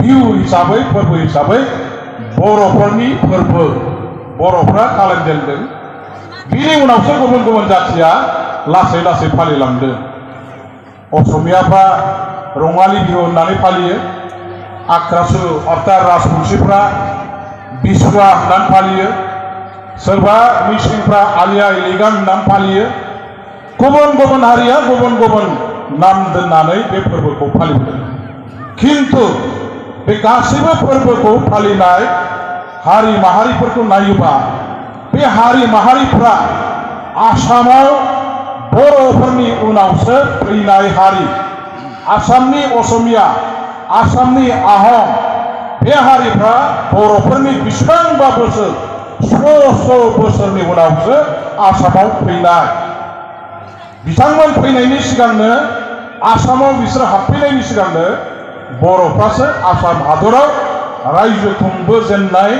बिहु हिसाबै फोरबो हिसाबै बर'फोरनि फोरबो बर'फ्रा खालामजेनदों। बिनि उनावसो गुबुन गुबुन जाथिया लासै लासै फालिलांदों। असमियाफ्रा रङाली बिहु होननानै फालियो, आक्रासु अर्थात राजबंशीफ्रा बिसुवा होननानै फालियो, सोरबा मिसिंफ्रा आलिया इलिगां होननानै फालियो। गुबुन गुबुन हारिया गुबुन गुबुन नाम दोननानै बे फोरबोखौ फालिबोदों। किन्तु बे गासैबो फोरबोखौ फालिनाय हारि माहारिफोरखौ नायोबा बे हारि माहारिफ्रा आसामाव बर'फोरनि उनावसो फैनाय हारि। आसामनि असमिया, आसामनि आहम बे हारिफ्रा बर'फोरनि बेसेबांबा बोसोर श' बोसोरनि उनावसो आसामाव फैनाय। बिथांमोन फैनायनि सिगांनो आसामाव बिसोर हाबफैनायनि सिगांनो बर'फ्रासो आसाम हादराव रायजो खुंबोजेननाय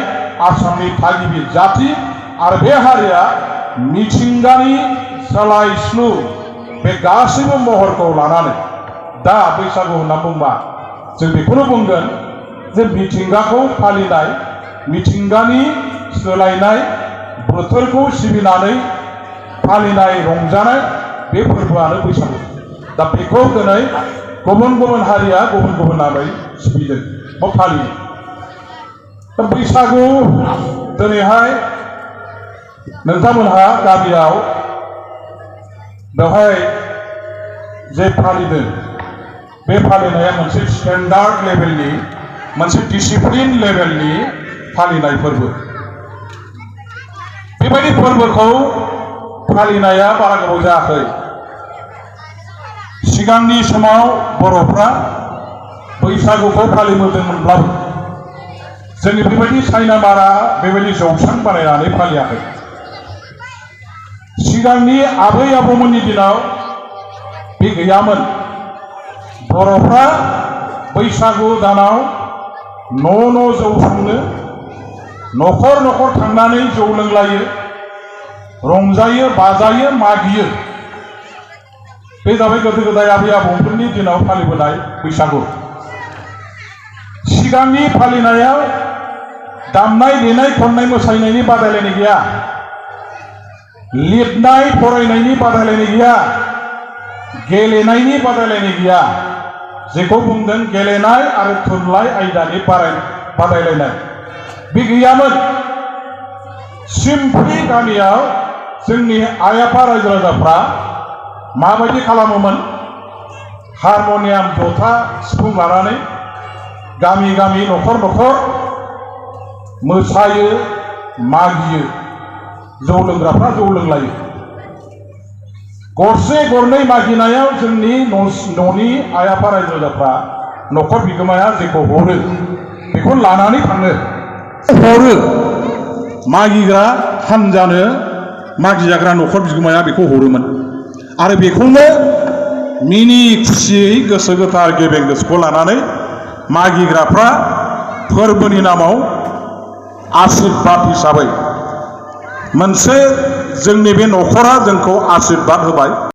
आसामनि थागिबि जाति। आरो बे हारिया मिथिंगानि सोलायस्लु बे गासैबो महरखौ लानानै दा बैसागु होनना बुंबा जों बेखौनो बुंगोन जे मिथिंगाखौ फालिनाय, मिथिंगानि सोलायनाय बोथोरखौ सिबिनानै फालिनाय रंजानाय बे फोरबोआनो बैसागु। दा बेखौ दिनै गुबुन गुबुन हारिया गुबुन गुबुन नामै सिबिदों बा फालियो। दा बैसागु दिनैहाय नोंथांमोनहा गामियाव बेवहाय जे फालिदों बे फालिनाया मोनसे स्टेन्डार्ड लेभेलनि, मोनसे डिसिप्लिन लेभेलनि फालिनाय फोरबो। बेबायदि फोरबोखौ फालिनाया बारा गोबाव जायाखै। सिगांनि समाव बर'फ्रा बैसागुखौ फालिबोदोंमोनब्लाबो जोंनि बेबायदि साइनामारा बेबायदि जौसां बानायनानै फालियाखै। सिगांनि आबै आबौमोननि दिनाव बे गैयामोन। बर'फ्रा बैसागु दानाव न' न' जौ संनो, न'खर न'खर थांनानै जौ लोंलायो, रंजायो, बाजायो, मागियो। बे जाबाय गोदो गोदाय आबै आबौफोरनि दिनाव फालिबोनाय बैसागु। सिगांनि फालिनायाव दामनाय देनाय खननाय मोसानायनि बादायलायनाय गैया, लिरनाय फरायनायनि बादायलायनाय गैया, गेलेनायनि बादायलायनाय गैया। जेखौ बुंदों गेलेनाय आरो थुनलाइ आयदानि बादायलायनाय बे गैयामोन। सिम्पलि गामियाव जोंनि आइ आफा रायजो राजाफ्रा माबायदि खालामोमोन, हारमनियाम, जथा, सिफुं लानानै गामि गामि न'खर न'खर मोसायो, मागियो। जौ लोंग्राफ्रा जौ लोंलायो। गरसे गरनै मागिनायाव जोंनि न'नि आइ आफा रायजो राजाफ्रा न'खर बिगोमाया जेखौ हरो बेखौ लानानै थाङो, हरो। मागिग्रा हानजानो मागिजाग्रा न'खर बिगोमाया बेखौ हरोमोन। आरो बेखौनो मिनि खुसियै गोसो गोथार गेबें गोसोखौ लानानै मागिग्राफ्रा फोरबोनि नामाव आशीर्बाद हिसाबै मोनसे जोंनि बे न'खरा जोंखौ आशीर्बाद होबाय।